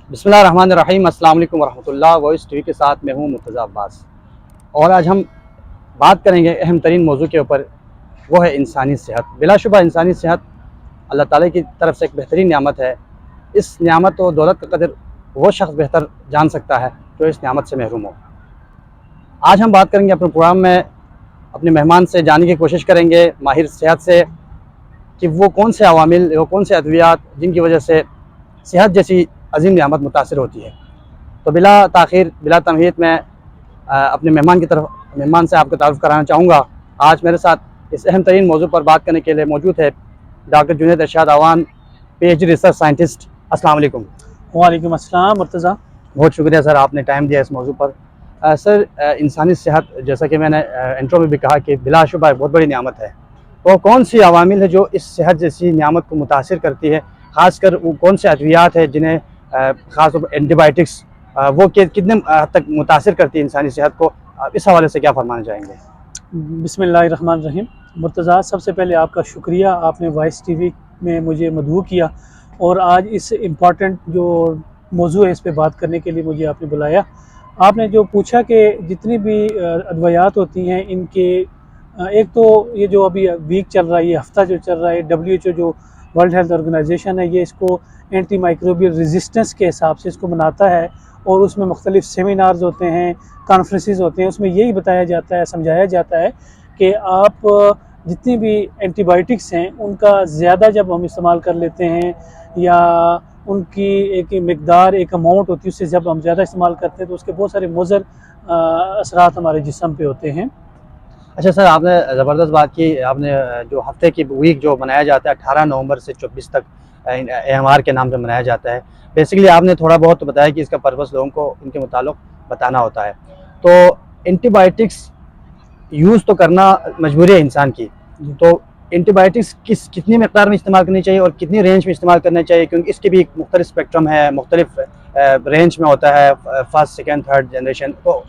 बिस्मिल्लाहिर्रहमानिर्रहीम। अस्सलाम वालेकुम वरहमतुल्लाह। वॉइस टीवी के साथ मैं हूँ मुर्तज़ा अब्बास और आज हम बात करेंगे अहम तरीन मौजू के ऊपर। वो है इंसानी सेहत। बिलाशुबा इंसानी सेहत अल्लाह ताला की तरफ से एक बेहतरीन नियामत है। इस नियामत और दौलत का कदर वो शख्स बेहतर जान सकता है जो इस नियामत से महरूम हो। आज हम बात करेंगे अपने प्रोग्राम में अपने मेहमान से जानने की कोशिश करेंगे, माहिर सेहत से, कि वो कौन से अवामिल, वो कौन से अद्वियात जिनकी वजह से सेहत जैसी अजीम नियामत मुतासर होती है। तो बिला ताख़ीर, बिला तमहीद मैं अपने मेहमान से आपको तारुफ़ कराना चाहूँगा। आज मेरे साथ इस अहम तरीन मौजू पर बात करने के लिए मौजूद है डॉक्टर जुनैद इरशाद अवान, PhD रिसर्च साइंटिस्ट। अस्सलाम वालेकुम। वालेकुम अस्सलाम मुर्तज़ा। बहुत शुक्रिया सर, आपने टाइम दिया इस मौजू पर। सर, इंसानी सेहत, जैसा कि मैंने इंट्रो में भी कहा, कि बिलाशुबा एक बहुत बड़ी नियामत है। तो कौन सी अवामिल है जो इस सेहत जैसी नियामत को मुतासिर करती है? ख़ासकर वो कौन से अद्वियात है जिन्हें ख़ास तौर पर एंटीबायोटिक्स वो कितने हद तक मुतासिर करती है इंसानी सेहत को? इस हवाले से क्या फरमाना चाहेंगे? बिस्मिल्लाहिर्रहमानिर्रहीम। मुर्तज़ा, सबसे पहले आपका शुक्रिया, आपने वॉइस टीवी में मुझे मदऊ किया और आज इस इम्पॉर्टेंट जो मौजू है इस पे बात करने के लिए मुझे आपने बुलाया। आपने जो पूछा कि जितनी भी अद्वियात होती हैं इनके एक तो ये जो अभी वीक चल रहा है, ये हफ्ता जो चल रहा है, WHO जो वर्ल्ड हेल्थ ऑर्गेनाइजेशन है, ये इसको एंटी माइक्रोबियल रेजिस्टेंस के हिसाब से इसको मनाता है और उसमें मुख्तलिफ सेमिनार्स होते हैं, कॉन्फ्रेंसेस होते हैं। उसमें यही बताया जाता है, समझाया जाता है कि आप जितनी भी एंटीबायोटिक्स हैं उनका ज़्यादा जब हम इस्तेमाल कर लेते हैं या उनकी एक मिकदार, एक अमाउंट होती है, उससे जब हम ज़्यादा इस्तेमाल करते हैं तो उसके बहुत सारे मुज़र असरात हमारे जिस्म पे होते हैं। अच्छा सर, आपने ज़बरदस्त बात की। आपने जो हफ्ते की वीक जो मनाया जाता है 18 नवंबर से 24 तक AMR के नाम से मनाया जाता है। बेसिकली आपने थोड़ा बहुत तो बताया कि इसका पर्पस लोगों को इनके मुताल्लिक़ बताना होता है। तो एंटीबायोटिक्स यूज़ तो करना मजबूरी है इंसान की। तो एंटीबायोटिक्स कितनी मकदार में इस्तेमाल करनी चाहिए और कितनी रेंज में इस्तेमाल करना चाहिए? क्योंकि इसके भी एक मुख्तलिफ स्पेक्ट्रम है, मुख्तलिफ रेंज में होता है, फर्स्ट, सेकेंड, थर्ड जनरेशन। तो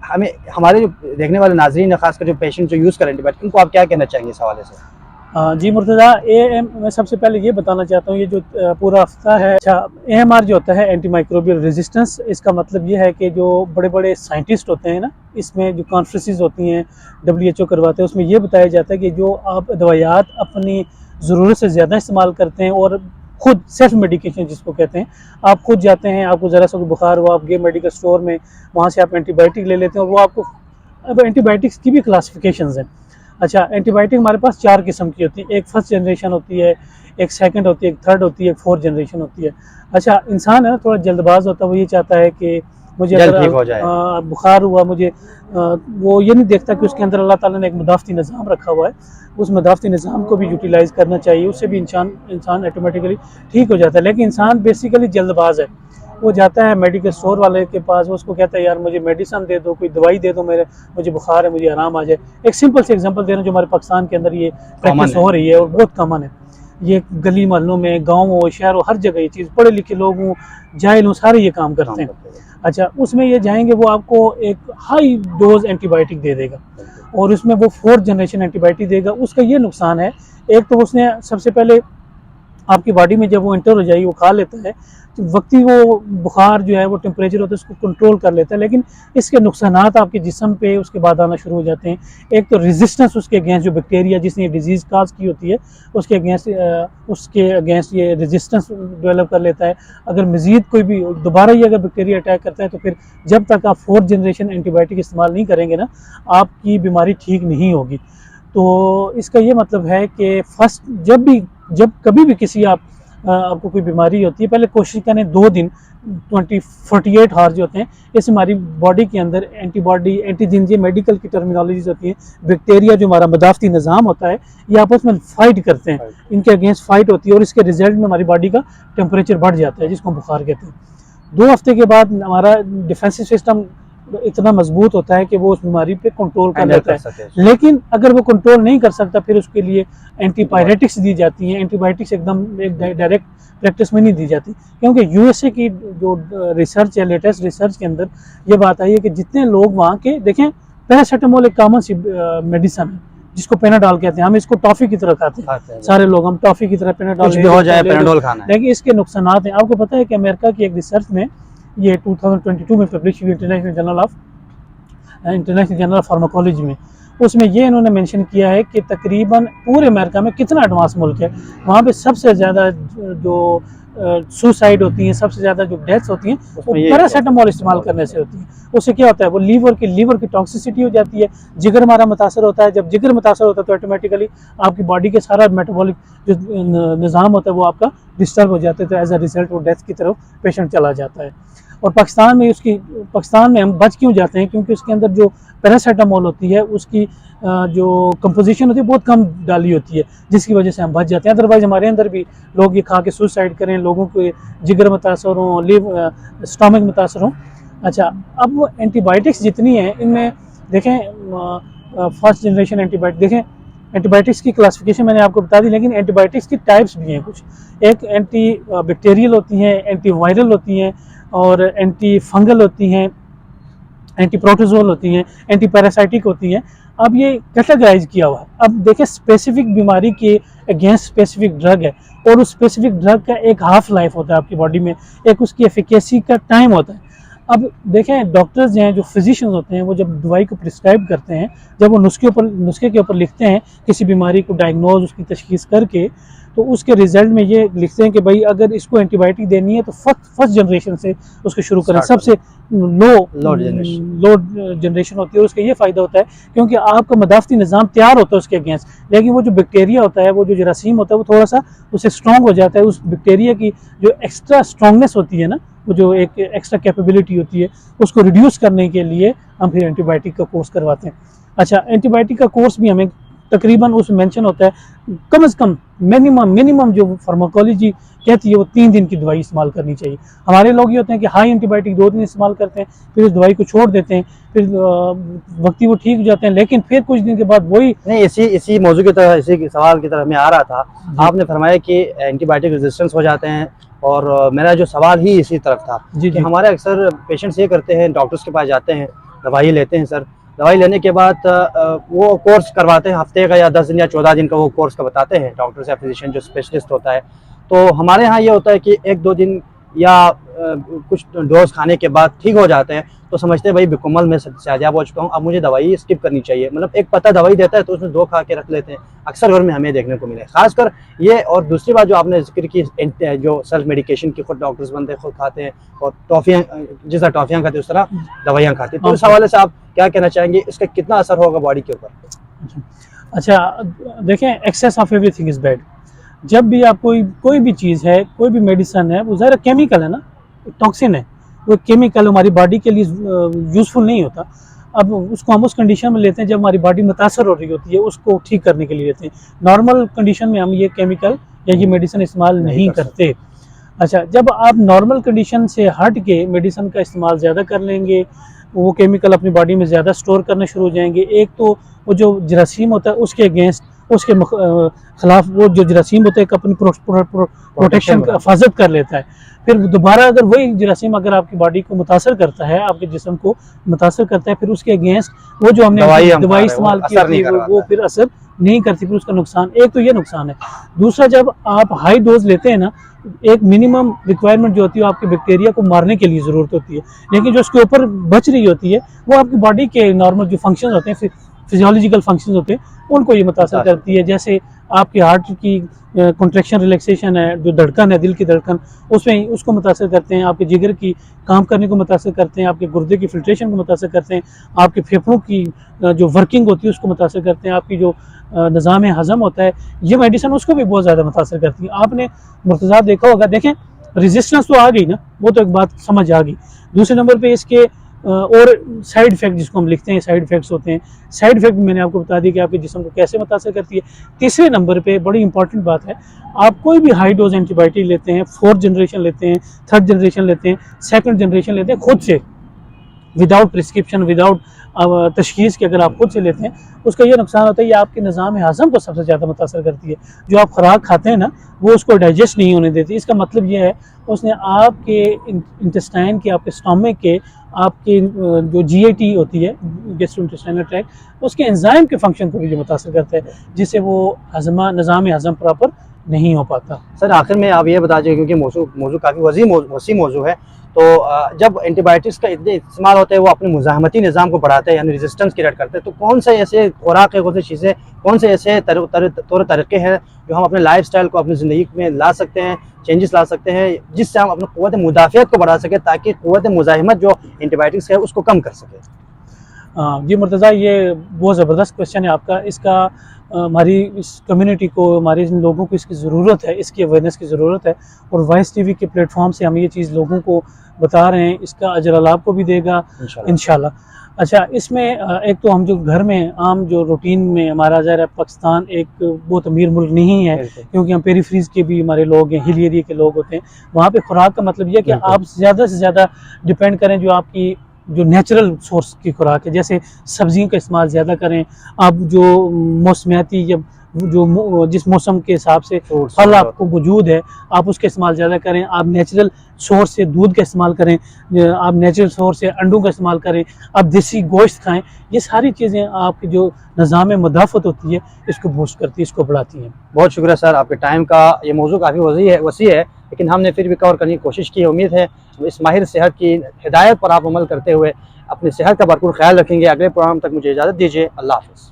हमें, हमारे जो देखने वाले नाज़रीन है, खासकर जो पेशेंट जो यूज़ करें एंटीबायोटिक, उनको आप क्या कहना चाहेंगे इस हवाले से? जी मुर्तज़ा, मैं सबसे पहले ये बताना चाहता हूँ, ये जो पूरा हफ्ता है, अच्छा, AMR जो होता है एंटी माइक्रोबियल रेजिस्टेंस, इसका मतलब ये है कि जो बड़े बड़े साइंटिस्ट होते हैं ना, इसमें जो कॉन्फ्रेंसेस होती हैं WHO करवाते हैं, उसमें ये बताया जाता है कि जो आप दवाइयात अपनी ज़रूरत से ज़्यादा इस्तेमाल करते हैं और खुद सेल्फ मेडिकेशन जिसको कहते हैं, आप खुद जाते हैं, आपको ज़रा सा बुखार हुआ, आप गए मेडिकल स्टोर में, वहाँ से आप एंटीबायोटिक ले लेते हैं और वो आपको, अब एंटीबायोटिक्स की भी क्लासिफिकेशंस हैं। अच्छा, एंटीबायोटिक हमारे पास 4 किस्म की होती है। एक फर्स्ट जनरेशन होती है, एक सेकंड होती है, एक थर्ड होती है, एक फोर्थ जनरेशन होती है। अच्छा, इंसान है ना थोड़ा जल्दबाज होता है, वो ये चाहता है कि मुझे जल्द अगर ठीक हो जाए। बुखार हुआ, मुझे वो ये नहीं देखता कि उसके अंदर अल्लाह ताला ने एक मुदाफ़ती निज़ाम रखा हुआ है, उस मुदाफ़ती निज़ाम को भी यूटिलाइज़ करना चाहिए, उससे भी इंसान ऑटोमेटिकली ठीक हो जाता है। लेकिन इंसान बेसिकली जल्दबाज है, वो जाता है मेडिकल स्टोर वाले के पास, वो उसको कहता है यार मुझे मेडिसिन दे दो, कोई दवाई दे दो, मुझे बुखार है, मुझे आराम आ जाए। एक सिंपल से एग्जांपल दे रहा हूँ जो हमारे पाकिस्तान के अंदर ये प्रैक्टिस हो रही है और बहुत कॉमन है। ये गली मोहल्लों में, गाँव हो, शहर हो, हर जगह ये चीज़, पढ़े लिखे लोग हों, जाहिल हों, सारे ये काम करते हैं। अच्छा, उसमें ये जाएंगे, वो आपको एक हाई डोज एंटीबायोटिक दे देगा और उसमें वो 4th जनरेशन एंटीबायोटिक देगा। उसका ये नुकसान है, एक तो उसने सबसे पहले आपकी बॉडी में जब वो एंटर हो जाएगी, वो खा लेता है, तो वक्ती वो बुखार जो है, वो टेम्परेचर होता है, उसको कंट्रोल कर लेता है, लेकिन इसके नुकसानात आपके जिस्म पे उसके बाद आना शुरू हो जाते हैं। एक तो रेजिस्टेंस उसके अगेंस्ट, जो बैक्टीरिया जिसने डिजीज़ काज की होती है, उसके अगेंस्ट ये रेजिस्टेंस डेवलप कर लेता है। अगर मज़ीद कोई भी दोबारा ये अगर बैक्टीरिया अटैक करता है तो फिर जब तक आप 4th जनरेशन एंटीबायोटिक इस्तेमाल नहीं करेंगे ना, आपकी बीमारी ठीक नहीं होगी। तो इसका ये मतलब है कि फर्स्ट जब कभी भी आपको कोई बीमारी होती है, पहले कोशिश करें 2 दिन 48 आवर जो होते हैं, इससे हमारी बॉडी के अंदर एंटीबॉडी, एंटीजन, ये मेडिकल की टर्मिनोलॉजीज होती हैं, बैक्टीरिया जो हमारा मदाफ़ती निज़ाम होता है, ये आपस में फाइट करते हैं, इनके अगेंस्ट फाइट होती है और इसके रिजल्ट में हमारी बॉडी का टेम्परेचर बढ़ जाता है, जिसको बुखार कहते हैं। 2 हफ्ते के बाद हमारा डिफेंसिव सिस्टम इतना मजबूत होता है कि वो उस बीमारी पे कंट्रोल कर लेता है। लेकिन अगर वो कंट्रोल नहीं कर सकता, फिर उसके लिए एंटीपायरेटिक्स दी जाती हैं। एंटीबायोटिक्स एकदम एक डायरेक्ट प्रैक्टिस में नहीं दी जाती, क्योंकि USA की जो रिसर्च है, लेटेस्ट रिसर्च के अंदर ये बात आई है कि जितने लोग वहाँ के, देखें, पैरासीटामोल एक कॉमन सी मेडिसिन है, जिसको पेनाडॉल कहते हैं, हम इसको टॉफी की तरह खाते हैं सारे लोग, हम टॉफी की तरह पेनाडॉल कुछ भी हो जाए पेनाडोल खाना है। लेकिन इसके नुकसानात हैं। आपको पता है कि अमेरिका की एक रिसर्च में, ये 2022 में पब्लिश हुई इंटरनेशनल जर्नल ऑफ फार्माकोलॉजी में, उसमें ये इन्होंने मेंशन किया है कि तकरीबन पूरे अमेरिका में, कितना एडवांस मुल्क है, वहाँ पे सबसे ज़्यादा जो सुसाइड होती हैं, सबसे ज़्यादा जो डेथ्स होती हैं, वो पैरासीटामोल इस्तेमाल करने से होती हैं। उससे क्या होता है, वो लीवर की टॉक्सिसिटी हो जाती है, जिगर हमारा मुतासर होता है। जब जिगर मुतासर होता है तो ऑटोमेटिकली आपकी बॉडी के सारा मेटाबॉलिक जो निज़ाम होता है वो आपका डिस्टर्ब हो जाता है, तो एज अ रिजल्ट वो डेथ की तरफ पेशेंट चला जाता है। और पाकिस्तान में हम बच क्यों जाते हैं, क्योंकि उसके अंदर जो पैरासीटामोल होती है उसकी जो कंपोजिशन होती है बहुत कम डाली होती है, जिसकी वजह से हम बच जाते हैं। अदरवाइज़ हमारे अंदर भी लोग ये खा के सुसाइड करें, लोगों के जिगर मुतासर हों, स्टमक मुतासर हों। अच्छा, अब वो एंटीबायोटिक्स जितनी हैं इनमें देखें, फर्स्ट जनरेशन एंटीबायोटिक देखें, एंटीबायोटिक्स की क्लासिफिकेशन मैंने आपको बता दी, लेकिन एंटीबायोटिक्स की टाइप्स भी हैं कुछ। एक एंटी बैक्टीरियल होती हैं, एंटी वायरल होती हैं, और एंटी फंगल होती हैं, एंटी प्रोटोजोल होती हैं, एंटी पैरासाइटिक होती हैं। अब ये कैटेगराइज किया हुआ है। अब देखें, स्पेसिफिक बीमारी के अगेंस्ट स्पेसिफिक ड्रग है, और उस स्पेसिफिक ड्रग का एक हाफ लाइफ होता है आपकी बॉडी में, एक उसकी एफिकेसी का टाइम होता है। अब देखें, डॉक्टर्स हैं जो फिजिशियंस होते हैं, वो जब दवाई को प्रिस्क्राइब करते हैं, जब वो नुस्खे के ऊपर लिखते हैं किसी बीमारी को डायग्नोज, उसकी तशखीस करके, तो उसके रिजल्ट में ये लिखते हैं कि भाई अगर इसको एंटीबायोटिक देनी है तो फर्स्ट जनरेशन से उसको शुरू करें, सबसे लो जनरेशन होती है। उसका ये फ़ायदा होता है क्योंकि आपका मदाफ़ती निज़ाम तैयार होता है उसके अगेंस्ट, लेकिन वो जो बैक्टीरिया होता है, वो जो जरासीम होता है, वो थोड़ा सा उससे स्ट्रॉन्ग हो जाता है। उस बैक्टीरिया की जो एक्स्ट्रा स्ट्रॉन्गनेस होती है ना, वो जो एक एक्स्ट्रा कैपेबिलिटी होती है, उसको रिड्यूस करने के लिए हम फिर एंटीबायोटिक का कोर्स करवाते हैं। अच्छा, एंटीबायोटिक का कोर्स भी हमें तकरीबन उसमें मेंशन होता है, कम से कम मिनिमम जो फार्माकोलॉजी कहती है वो 3 दिन की दवाई इस्तेमाल करनी चाहिए। हमारे लोग ये होते हैं कि हाई एंटीबायोटिक 2 दिन इस्तेमाल करते हैं, फिर उस दवाई को छोड़ देते हैं, फिर वक्ती वो ठीक हो जाते हैं, लेकिन फिर कुछ दिन के बाद वही नहीं। इसी मौजू की तरह, इसी सवाल की तरह मैं आ रहा था। आपने फरमाया कि एंटीबायोटिक रेजिस्टेंस हो जाते हैं, और मेरा जो सवाल ही इसी तरफ था कि हमारे अक्सर पेशेंट्स ये करते हैं, डॉक्टर्स के पास जाते हैं, दवाई लेते हैं सर, दवाई लेने के बाद वो कोर्स करवाते हैं हफ्ते का या 10 दिन या 14 दिन का, वो कोर्स का बताते हैं डॉक्टर्स या फिजिशियन जो स्पेशलिस्ट होता है। तो हमारे यहाँ ये होता है कि 1-2 दिन या कुछ डोज खाने के बाद ठीक हो जाते हैं, तो समझते हैं भाई बिकुमल मैं सयाब हो चुका हूँ, अब मुझे दवाई स्किप करनी चाहिए। मतलब एक पता दवाई देता है तो उसमें 2 खा के रख लेते हैं, अक्सर घर में हमें देखने को मिले खासकर ये। और दूसरी बात जो आपने जिक्र की, जो सेल्फ मेडिकेशन की खुद डॉक्टर्स बनते खुद खाते हैं, और टॉफ़ियाँ, जिस तरह टॉफ़ियाँ खाते हैं उस तरह दवाइयाँ खाते हैं, तो इस हवाले से आप क्या कहना चाहेंगे, इसका कितना असर होगा बॉडी के ऊपर? अच्छा, देखें, excess of everything is bad. जब भी आप कोई भी चीज़ है, कोई भी मेडिसिन है, वो ज़रा केमिकल है ना, टॉक्सिन है, वो केमिकल हमारी बॉडी के लिए यूज़फुल नहीं होता। अब उसको हम उस कंडीशन में लेते हैं जब हमारी बॉडी मुतासर हो रही होती है, उसको ठीक करने के लिए लेते हैं। नॉर्मल कंडीशन में हम ये केमिकल या ये मेडिसिन इस्तेमाल नहीं करते। अच्छा, जब आप नॉर्मल कंडीशन से हट के मेडिसिन का इस्तेमाल ज़्यादा कर लेंगे, वो केमिकल अपनी बॉडी में ज़्यादा स्टोर करने शुरू हो जाएंगे। एक तो वो जो जरासीम होता है उसके अगेंस्ट, उसके खिलाफ वो जो जरासीम होता है अपनी प्रोटेक्शन का हिफाजत कर लेता है। फिर दोबारा अगर वही जरासीम अगर आपकी बॉडी को मुतासर करता है, आपके जिस्म को मुतासर करता है, फिर उसके अगेंस्ट वो जो हमने दवाई इस्तेमाल की वो फिर असर नहीं करती, फिर उसका नुकसान, एक तो ये नुकसान है। दूसरा, जब आप हाई डोज लेते हैं ना, एक मिनिमम रिक्वायरमेंट जो होती है आपके बैक्टीरिया को मारने के लिए ज़रूरत होती है, लेकिन जो उसके ऊपर बच रही होती है वो आपकी बॉडी के नॉर्मल जो फंक्शन होते हैं, फिजियोलॉजिकल फंक्शंस होते हैं, उनको ये मुतासर करती है। जैसे आपके हार्ट की कॉन्ट्रैक्शन रिलैक्सेशन है, जो धड़कन है, दिल की धड़कन, उसमें उसको मुतासर करते हैं, आपके जिगर की काम करने को मुतासर करते हैं, आपके गुर्दे की फिल्ट्रेशन को मुतासर करते हैं, आपके फेफड़ों की जो वर्किंग होती है उसको मुतासर करते हैं, आपकी जो निज़ाम हज़म होता है, ये मेडिसिन उसको भी बहुत ज़्यादा मुतासर करती है। आपने मुर्तज़ा देखा होगा, देखें रेजिस्टेंस तो आ गई ना, वो तो एक बात समझ आ गई। दूसरे नंबर पे इसके और साइड इफ़ेक्ट जिसको हम लिखते हैं, साइड इफ़ेक्ट्स होते हैं। साइड इफ़ेक्ट मैंने आपको बता दिया कि आपके जिस्म को कैसे मुतासर करती है। तीसरे नंबर पे बड़ी इंपॉर्टेंट बात है, आप कोई भी हाई डोज एंटीबायोटिक लेते हैं, 4th जनरेशन लेते हैं, 3rd जनरेशन लेते हैं, 2nd जनरेशन लेते हैं, खुद से विदाउट प्रिस्क्रिप्शन, विदाउट तशखीस के अगर आप खुद से लेते हैं, उसका ये नुकसान होता है, ये आपके निज़ाम हज़म को सबसे ज़्यादा मुतासर करती है। जो आप खुराक खाते हैं ना, वो उसको डाइजेस्ट नहीं होने देती। इसका मतलब ये है, उसने आपके इंटेस्टाइन के, आपके स्टमक के, आपके जो GIT होती है, गैस्ट्रोइंटेस्टाइनल ट्रैक्ट, उसके एंजाइम के फंक्शन को भी ये मुतासर करता है, जिससे वो निज़ाम हज़म प्रॉपर नहीं हो पाता। सर आखिर में आप ये बता दीजिए, क्योंकि मौजू काफ़ी वसी मौजू है, तो जब एंटीबायोटिक्स का इतने इस्तेमाल होता है, वो अपने मुज़ाहमती निज़ाम को बढ़ाते हैं, यानी रेजिस्टेंस क्रिएट करते हैं, तो कौन से ऐसे खुराक है, कौन सी चीज़ें, कौन से ऐसे तौर तरीक़े हैं जो हम अपने लाइफस्टाइल को अपनी ज़िंदगी में ला सकते हैं, चेंजेस ला सकते हैं, जिससे हम अपनी क़ुव्वत मुदाफ़ियत को बढ़ा सकें, ताकि क़ुव्वत मुज़ाहिमत जो एंटीबायोटिक्स है उसको कम कर सके। जी मुर्तज़ा, ये बहुत ज़बरदस्त क्वेश्चन है आपका। इसका हमारी इस कम्युनिटी को, हमारे इन लोगों को इसकी ज़रूरत है, इसकी अवेयरनेस की ज़रूरत है, और वॉइस TV के प्लेटफॉर्म से हम ये चीज़ लोगों को बता रहे हैं। इसका अजर अल्लाह आपको भी देगा इंशाल्लाह। अच्छा, इसमें एक तो हम जो घर में आम जो रूटीन में, हमारा ज़ाहिर है पाकिस्तान एक बहुत अमीर मुल्क नहीं है, क्योंकि हम पेरीफ्रीज के भी हमारे लोग हैं, हिल एरिया के लोग होते हैं। वहाँ पे खुराक का मतलब ये है कि आप ज़्यादा से ज़्यादा डिपेंड करें जो आपकी जो नेचुरल सोर्स की खुराक है, जैसे सब्जियों का इस्तेमाल ज़्यादा करें। आप जो मौसमियाती या जो जिस मौसम के हिसाब से फल आपको मौजूद है, आप उसका इस्तेमाल ज़्यादा करें। आप नेचुरल सोर्स से दूध का इस्तेमाल करें, आप नेचुरल सोर्स से अंडों का इस्तेमाल करें, आप देसी गोश्त खाएँ। ये सारी चीज़ें आपकी जो निज़ाम मुदाफ़त होती है, इसको बूस्ट करती है, इसको बढ़ाती हैं। बहुत शुक्रिया सर, आपके टाइम का। ये मौजू काफ़ी वसी है, लेकिन हमने फिर भी कवर करने की कोशिश की। उम्मीद है इस माहिर सेहत की हिदायत पर आप अमल करते हुए अपनी सेहत का भरपूर ख्याल रखेंगे। अगले प्रोग्राम तक मुझे इजाज़त दीजिए। अल्लाह हाफ़िज़।